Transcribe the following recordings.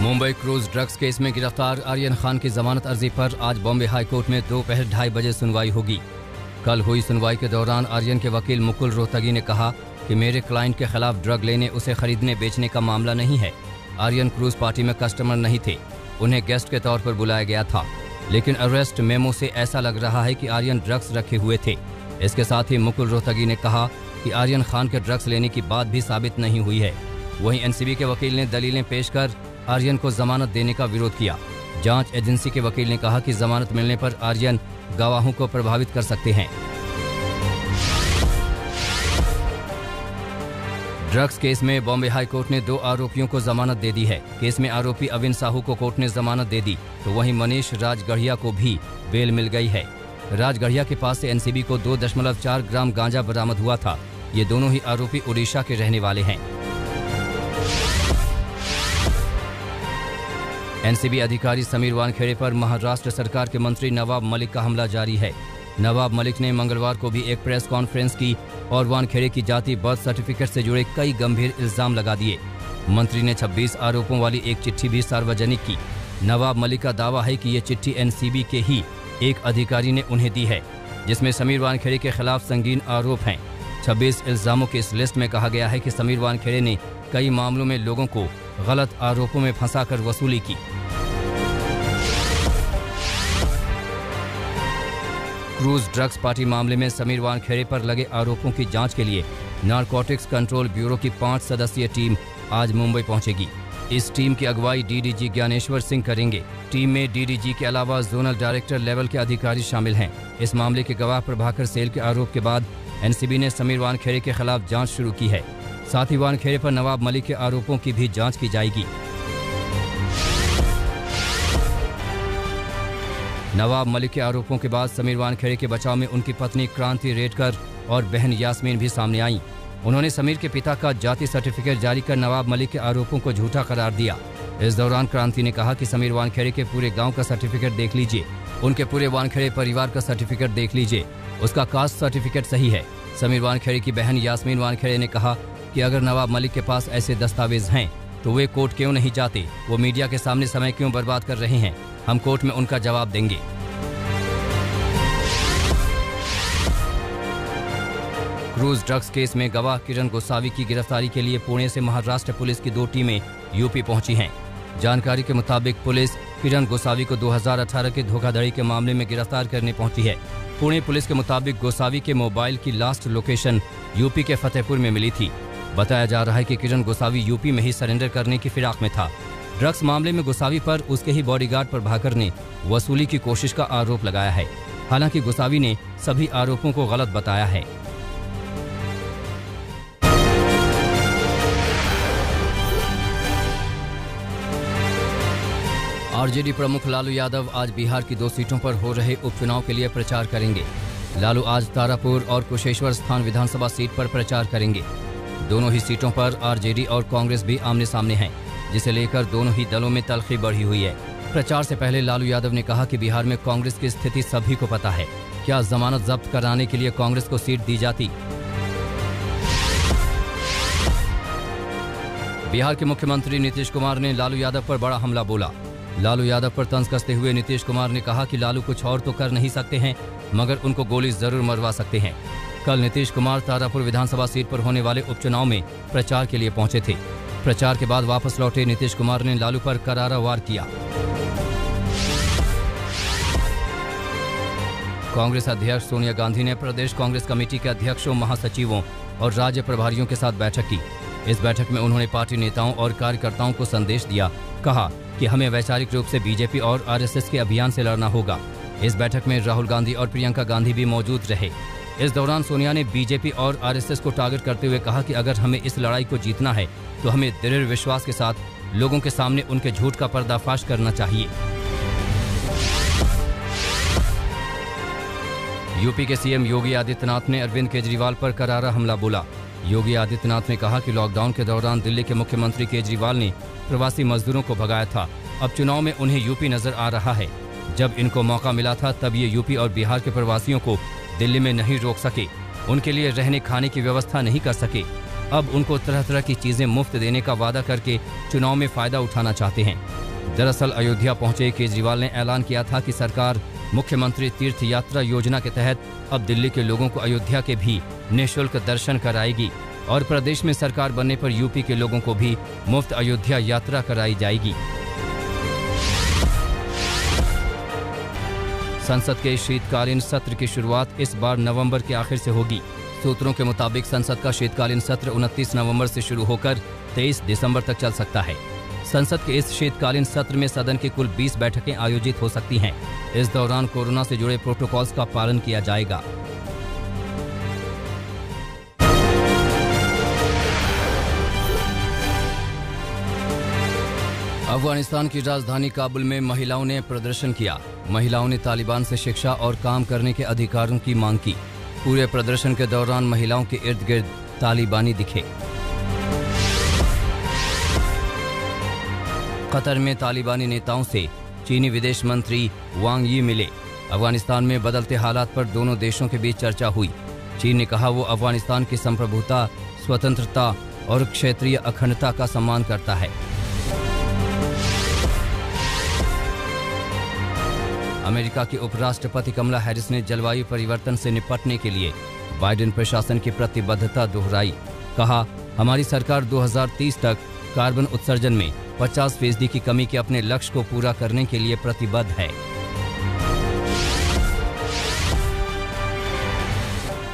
Mumbai cruise drugs case में गिरफ्तार आर्यन खान की जमानत अर्जी पर आज बॉम्बे हाई कोर्ट में दोपहर 2:30 बजे सुनवाई होगी। कल हुई सुनवाई के दौरान आर्यन के वकील मुकुल रोहतगी ने कहा कि मेरे क्लाइंट के खिलाफ ड्रग लेने, उसे खरीदने बेचने का मामला नहीं है। आर्यन क्रूज पार्टी में कस्टमर नहीं थे, उन्हें गेस्ट के तौर पर बुलाया गया था, लेकिन अरेस्ट मेमो से ऐसा लग रहा है कि आर्यन ड्रग्स रखे हुए थे। इसके साथ ही मुकुल रोहतगी ने कहा कि आर्यन खान के ड्रग्स लेने की बात भी साबित नहीं हुई है। वहीं एनसीबी के वकील ने दलीलें पेश कर आर्यन को जमानत देने का विरोध किया। जांच एजेंसी के वकील ने कहा कि जमानत मिलने पर आर्यन गवाहों को प्रभावित कर सकते हैं। ड्रग्स केस में बॉम्बे हाई कोर्ट ने 2 आरोपियों को जमानत दे दी है। केस में आरोपी अविन साहू को कोर्ट ने जमानत दे दी, तो वहीं मनीष राजगढ़िया को भी बेल मिल गई है। राजगढ़िया के पास से एनसीबी को 2.4 ग्राम गांजा बरामद हुआ था। ये दोनों ही आरोपी उड़ीसा के रहने वाले हैं। एनसीबी अधिकारी समीर वानखेड़े पर महाराष्ट्र सरकार के मंत्री नवाब मलिक का हमला जारी है। नवाब मलिक ने मंगलवार को भी एक प्रेस कॉन्फ्रेंस की और वानखेड़े की जाति बर्थ सर्टिफिकेट से जुड़े कई गंभीर इल्जाम लगा दिए। मंत्री ने 26 आरोपों वाली एक चिट्ठी भी सार्वजनिक की। नवाब मलिक का दावा है कि ये चिट्ठी एनसीबी के ही एक अधिकारी ने उन्हें दी है, जिसमें समीर वानखेड़े के खिलाफ संगीन आरोप हैं। 26 इल्जामों की इस लिस्ट में कहा गया है कि समीर वानखेड़े ने कई मामलों में लोगों को गलत आरोपों में फंसाकर वसूली की। क्रूज ड्रग्स पार्टी मामले में समीर वानखेड़े पर लगे आरोपों की जांच के लिए नारकोटिक्स कंट्रोल ब्यूरो की 5 सदस्यीय टीम आज मुंबई पहुंचेगी। इस टीम की अगुवाई डीडीजी ज्ञानेश्वर सिंह करेंगे। टीम में डीडीजी के अलावा जोनल डायरेक्टर लेवल के अधिकारी शामिल हैं। इस मामले के गवाह प्रभाकर सेल के आरोप के बाद एनसीबी ने समीर वानखेड़े के खिलाफ जांच शुरू की है। साथ ही वानखेड़े पर नवाब मलिक के आरोपों की भी जांच की जाएगी। नवाब मलिक के आरोपों के बाद समीर वानखेड़े के बचाव में उनकी पत्नी क्रांति रेडकर और बहन यास्मीन भी सामने आईं। उन्होंने समीर के पिता का जाति सर्टिफिकेट जारी कर नवाब मलिक के आरोपों को झूठा करार दिया। इस दौरान क्रांति ने कहा कि समीर वानखेड़े के पूरे गांव का सर्टिफिकेट देख लीजिए, उनके पूरे वानखेड़े परिवार का सर्टिफिकेट देख लीजिए, उसका कास्ट सर्टिफिकेट सही है। समीर वानखेड़े की बहन यास्मीन वानखेड़े ने कहा कि अगर नवाब मलिक के पास ऐसे दस्तावेज हैं तो वे कोर्ट क्यों नहीं जाते, वो मीडिया के सामने समय क्यों बर्बाद कर रहे हैं, हम कोर्ट में उनका जवाब देंगे। क्रूज ड्रग्स केस में गवाह किरण गोसावी की गिरफ्तारी के लिए पुणे से महाराष्ट्र पुलिस की 2 टीमें यूपी पहुंची हैं। जानकारी के मुताबिक पुलिस किरण गोसावी को 2018 के धोखाधड़ी के मामले में गिरफ्तार करने पहुंची है। पुणे पुलिस के मुताबिक गोसावी के मोबाइल की लास्ट लोकेशन यूपी के फतेहपुर में मिली थी। बताया जा रहा है कि किरण गोसावी यूपी में ही सरेंडर करने की फिराक में था। ड्रग्स मामले में गोसावी पर उसके ही बॉडीगार्ड प्रभाकर ने वसूली की कोशिश का आरोप लगाया है। हालांकि गोसावी ने सभी आरोपों को गलत बताया है। आरजेडी प्रमुख लालू यादव आज बिहार की 2 सीटों पर हो रहे उपचुनाव के लिए प्रचार करेंगे। लालू आज तारापुर और कुशेश्वर स्थान विधानसभा सीट पर प्रचार करेंगे। दोनों ही सीटों पर आरजेडी और कांग्रेस भी आमने सामने हैं, जिसे लेकर दोनों ही दलों में तल्खी बढ़ी हुई है। प्रचार से पहले लालू यादव ने कहा कि बिहार में कांग्रेस की स्थिति सभी को पता है। क्या जमानत जब्त कराने के लिए कांग्रेस को सीट दी जाती? बिहार के मुख्यमंत्री नीतीश कुमार ने लालू यादव पर बड़ा हमला बोला। लालू यादव पर तंज कसते हुए नीतीश कुमार ने कहा कि लालू कुछ और तो कर नहीं सकते हैं, मगर उनको गोली जरूर मरवा सकते हैं। कल नीतीश कुमार तारापुर विधानसभा सीट पर होने वाले उपचुनाव में प्रचार के लिए पहुंचे थे। प्रचार के बाद वापस लौटे नीतीश कुमार ने लालू पर करारा वार किया। कांग्रेस अध्यक्ष सोनिया गांधी ने प्रदेश कांग्रेस कमेटी के अध्यक्षों, महासचिवों और राज्य प्रभारियों के साथ बैठक की। इस बैठक में उन्होंने पार्टी नेताओं और कार्यकर्ताओं को संदेश दिया। कहा कि हमें वैचारिक रूप से बीजेपी और आरएसएस के अभियान से लड़ना होगा। इस बैठक में राहुल गांधी और प्रियंका गांधी भी मौजूद रहे। इस दौरान सोनिया ने बीजेपी और आरएसएस को टारगेट करते हुए कहा कि अगर हमें इस लड़ाई को जीतना है तो हमें दृढ़ विश्वास के साथ लोगों के सामने उनके झूठ का पर्दाफाश करना चाहिए। यूपी के सीएम योगी आदित्यनाथ ने अरविंद केजरीवाल पर करारा हमला बोला। योगी आदित्यनाथ ने कहा कि लॉकडाउन के दौरान दिल्ली के मुख्यमंत्री केजरीवाल ने प्रवासी मजदूरों को भगाया था। अब चुनाव में उन्हें यूपी नजर आ रहा है। जब इनको मौका मिला था तब ये यूपी और बिहार के प्रवासियों को दिल्ली में नहीं रोक सके, उनके लिए रहने खाने की व्यवस्था नहीं कर सके। अब उनको तरह तरह की चीजें मुफ्त देने का वादा करके चुनाव में फायदा उठाना चाहते हैं। दरअसल अयोध्या पहुंचे केजरीवाल ने ऐलान किया था कि सरकार मुख्यमंत्री तीर्थ यात्रा योजना के तहत अब दिल्ली के लोगों को अयोध्या के भी निःशुल्क दर्शन कराएगी और प्रदेश में सरकार बनने पर यूपी के लोगों को भी मुफ्त अयोध्या यात्रा कराई जाएगी। संसद के शीतकालीन सत्र की शुरुआत इस बार नवंबर के आखिर से होगी। सूत्रों के मुताबिक संसद का शीतकालीन सत्र 29 नवंबर से शुरू होकर 23 दिसंबर तक चल सकता है। संसद के इस शीतकालीन सत्र में सदन की कुल 20 बैठकें आयोजित हो सकती हैं। इस दौरान कोरोना से जुड़े प्रोटोकॉल्स का पालन किया जाएगा। अफगानिस्तान की राजधानी काबुल में महिलाओं ने प्रदर्शन किया। महिलाओं ने तालिबान से शिक्षा और काम करने के अधिकारों की मांग की। पूरे प्रदर्शन के दौरान महिलाओं के इर्द गिर्द तालिबानी दिखे। कतर में तालिबानी नेताओं से चीनी विदेश मंत्री वांग यी मिले। अफगानिस्तान में बदलते हालात पर दोनों देशों के बीच चर्चा हुई। चीन ने कहा वो अफगानिस्तान की संप्रभुता, स्वतंत्रता और क्षेत्रीय अखंडता का सम्मान करता है। अमेरिका की उपराष्ट्रपति कमला हैरिस ने जलवायु परिवर्तन से निपटने के लिए बाइडेन प्रशासन की प्रतिबद्धता दोहराई। कहा, हमारी सरकार 2030 तक कार्बन उत्सर्जन में 50% की कमी के अपने लक्ष्य को पूरा करने के लिए प्रतिबद्ध है।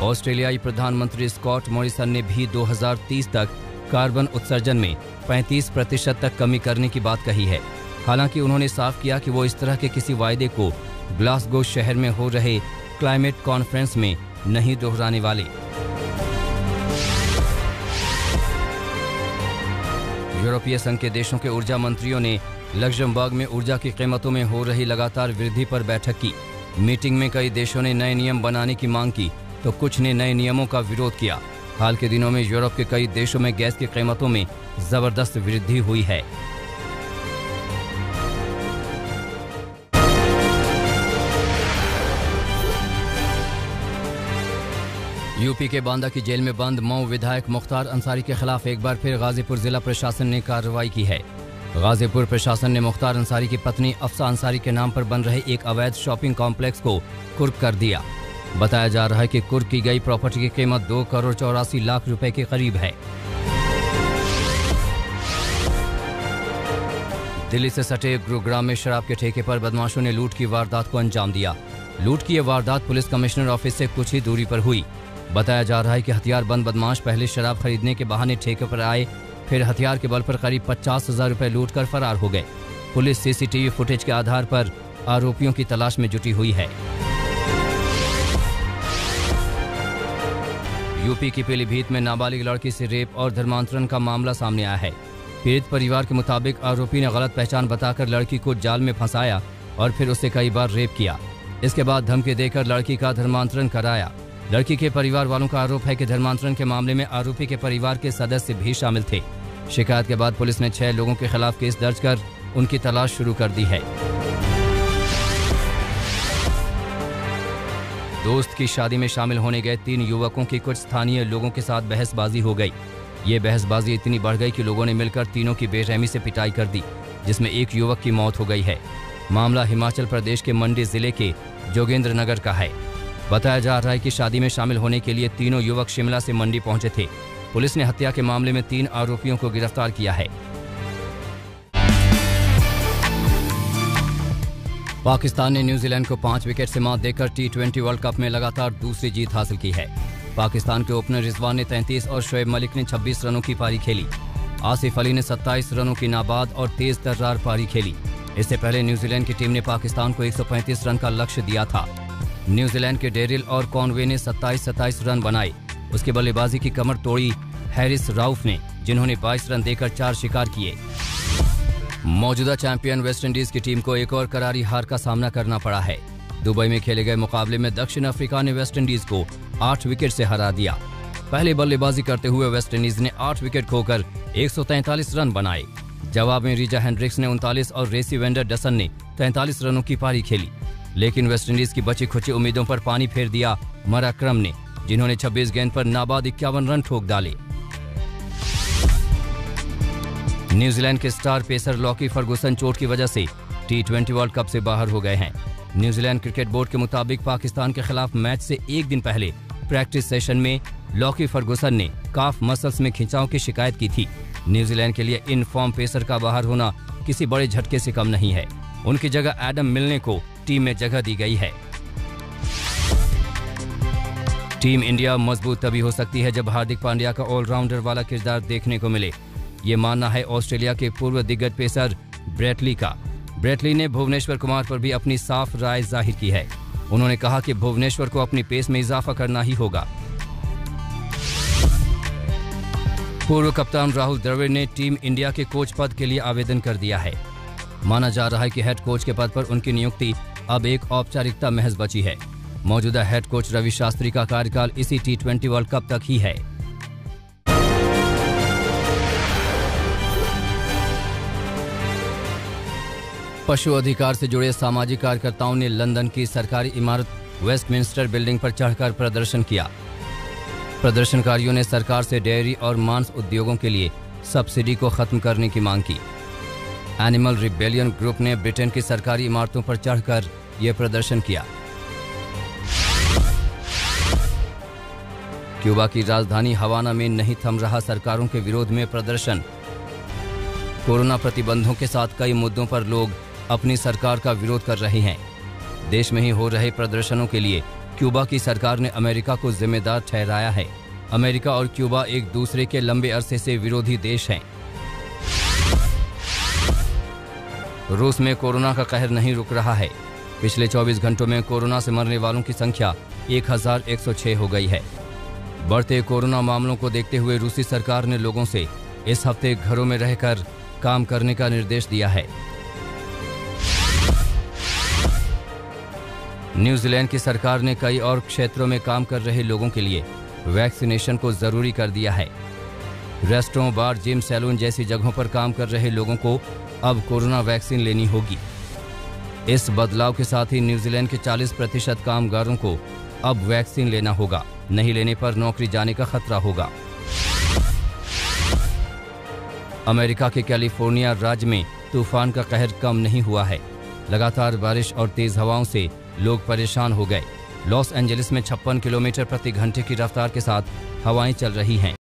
ऑस्ट्रेलियाई प्रधानमंत्री स्कॉट मॉरिसन ने भी 2030 तक कार्बन उत्सर्जन में 35% तक कमी करने की बात कही है। हालांकि उन्होंने साफ किया कि वो इस तरह के किसी वायदे को ग्लासगो शहर में हो रहे क्लाइमेट कॉन्फ्रेंस में नहीं दोहराने वाले। यूरोपीय संघ के देशों के ऊर्जा मंत्रियों ने लक्जमबर्ग में ऊर्जा की कीमतों में हो रही लगातार वृद्धि पर बैठक की। मीटिंग में कई देशों ने नए नियम बनाने की मांग की तो कुछ ने नए नियमों का विरोध किया। हाल के दिनों में यूरोप के कई देशों में गैस की कीमतों में जबरदस्त वृद्धि हुई है। यूपी के बांदा की जेल में बंद मऊ विधायक मुख्तार अंसारी के खिलाफ एक बार फिर गाजीपुर जिला प्रशासन ने कार्रवाई की है। गाजीपुर प्रशासन ने मुख्तार अंसारी की पत्नी अफसा अंसारी के नाम पर बन रहे एक अवैध शॉपिंग कॉम्प्लेक्स को कुर्क कर दिया। बताया जा रहा है कि कुर्क की गई प्रॉपर्टी की कीमत 2 करोड़ 84 लाख रुपए के करीब है। दिल्ली से सटे गुरुग्राम में शराब के ठेके पर बदमाशों ने लूट की वारदात को अंजाम दिया। लूट की यह वारदात पुलिस कमिश्नर ऑफिस से कुछ ही दूरी पर हुई। बताया जा रहा है कि हथियारबंद बदमाश पहले शराब खरीदने के बहाने ठेके पर आए, फिर हथियार के बल पर करीब 50,000 रुपए लूट कर फरार हो गए। पुलिस सीसीटीवी फुटेज के आधार पर आरोपियों की तलाश में जुटी हुई है। यूपी की पीलीभीत में नाबालिग लड़की से रेप और धर्मांतरण का मामला सामने आया है। पीड़ित परिवार के मुताबिक आरोपी ने गलत पहचान बताकर लड़की को जाल में फंसाया और फिर उसे कई बार रेप किया। इसके बाद धमकी देकर लड़की का धर्मांतरण कराया। लड़की के परिवार वालों का आरोप है कि धर्मांतरण के मामले में आरोपी के परिवार के सदस्य भी शामिल थे। शिकायत के बाद पुलिस ने 6 लोगों के खिलाफ केस दर्ज कर उनकी तलाश शुरू कर दी है। दोस्त की शादी में शामिल होने गए 3 युवकों की कुछ स्थानीय लोगों के साथ बहसबाजी हो गई। ये बहसबाजी इतनी बढ़ गई कि लोगों ने मिलकर तीनों की बेरहमी से पिटाई कर दी, जिसमें एक युवक की मौत हो गई है। मामला हिमाचल प्रदेश के मंडी जिले के जोगेंद्र नगर का है। बताया जा रहा है कि शादी में शामिल होने के लिए तीनों युवक शिमला से मंडी पहुंचे थे। पुलिस ने हत्या के मामले में 3 आरोपियों को गिरफ्तार किया है। पाकिस्तान ने न्यूजीलैंड को 5 विकेट से मात देकर T20 वर्ल्ड कप में लगातार दूसरी जीत हासिल की है। पाकिस्तान के ओपनर रिजवान ने 33 और शोएब मलिक ने 26 रनों की पारी खेली। आसिफ अली ने 27 रनों की नाबाद और तेज तर्रार पारी खेली। इससे पहले न्यूजीलैंड की टीम ने पाकिस्तान को 135 रन का लक्ष्य दिया था। न्यूजीलैंड के डेरिल और कॉनवे ने 27 रन बनाए। उसकी बल्लेबाजी की कमर तोड़ी हैरिस राउफ ने, जिन्होंने 22 रन देकर 4 शिकार किए। मौजूदा चैंपियन वेस्टइंडीज की टीम को एक और करारी हार का सामना करना पड़ा है। दुबई में खेले गए मुकाबले में दक्षिण अफ्रीका ने वेस्टइंडीज को 8 विकेट से हरा दिया। पहले बल्लेबाजी करते हुए वेस्टइंडीज ने 8 विकेट खोकर 143 रन बनाए। जवाब में रीजा हेंड्रिक्स ने 39 और रेसी वेंडर डसन ने 43 रनों की पारी खेली। लेकिन वेस्टइंडीज की बची खुची उम्मीदों पर पानी फेर दिया मराक्रम ने, जिन्होंने 26 गेंद पर नाबाद 51 रन ठोक डाले। न्यूजीलैंड के स्टार पेसर लॉकी फर्गुसन चोट की वजह से T20 वर्ल्ड कप से बाहर हो गए हैं। न्यूजीलैंड क्रिकेट बोर्ड के मुताबिक पाकिस्तान के खिलाफ मैच से एक दिन पहले प्रैक्टिस सेशन में लॉकी फर्गुसन ने काफ मसल्स में खिंचाव की शिकायत की थी। न्यूजीलैंड के लिए इन फॉर्म पेसर का बाहर होना किसी बड़े झटके से कम नहीं है। उनकी जगह एडम मिलने को टीम में जगह दी गई है। टीम इंडिया मजबूत तभी हो सकती है जब हार्दिक पांड्या का ऑलराउंडर वाला किरदार देखने को मिले। ये मानना है ऑस्ट्रेलिया के पूर्व दिग्गज पेसर ब्रेट ली का। ब्रेट ली ने भुवनेश्वर कुमार पर भी अपनी साफ राय जाहिर की है। उन्होंने कहा कि भुवनेश्वर को अपनी पेस में इजाफा करना ही होगा। पूर्व कप्तान राहुल द्रविड़ ने टीम इंडिया के कोच पद के लिए आवेदन कर दिया है। माना जा रहा है कि हेड कोच के पद पर उनकी नियुक्ति अब एक औपचारिकता महज बची है। मौजूदा हेड कोच रवि शास्त्री का कार्यकाल इसी T20 वर्ल्ड कप तक ही है। पशु अधिकार से जुड़े सामाजिक कार्यकर्ताओं ने लंदन की सरकारी इमारत वेस्टमिंस्टर बिल्डिंग पर चढ़कर प्रदर्शन किया। प्रदर्शनकारियों ने सरकार से डेयरी और मांस उद्योगों के लिए सब्सिडी को खत्म करने की मांग की। एनिमल रिबेलियन ग्रुप ने ब्रिटेन की सरकारी इमारतों पर चढ़कर यह प्रदर्शन किया। क्यूबा की राजधानी हवाना में नहीं थम रहा सरकारों के विरोध में प्रदर्शन। कोरोना प्रतिबंधों के साथ कई मुद्दों पर लोग अपनी सरकार का विरोध कर रहे हैं। देश में ही हो रहे प्रदर्शनों के लिए क्यूबा की सरकार ने अमेरिका को जिम्मेदार ठहराया है। अमेरिका और क्यूबा एक दूसरे के लंबे अरसे से विरोधी देश हैं। रूस में कोरोना का कहर नहीं रुक रहा है। पिछले 24 घंटों में कोरोना से मरने वालों की संख्या 1106 हो गई है। बढ़ते कोरोना मामलों को देखते हुए रूसी सरकार ने लोगों से इस हफ्ते घरों में रहकर काम करने का निर्देश दिया है। न्यूजीलैंड की सरकार ने कई और क्षेत्रों में काम कर रहे लोगों के लिए वैक्सीनेशन को जरूरी कर दिया है। रेस्टोरेंट, बार, जिम, सैलून जैसी जगहों पर काम कर रहे लोगों को अब कोरोना वैक्सीन लेनी होगी। इस बदलाव के साथ ही न्यूजीलैंड के 40% कामगारों को अब वैक्सीन लेना होगा। नहीं लेने पर नौकरी जाने का खतरा होगा। अमेरिका के कैलिफोर्निया राज्य में तूफान का कहर कम नहीं हुआ है। लगातार बारिश और तेज हवाओं से लोग परेशान हो गए। लॉस एंजलिस में 56 किलोमीटर प्रति घंटे की रफ्तार के साथ हवाएं चल रही हैं।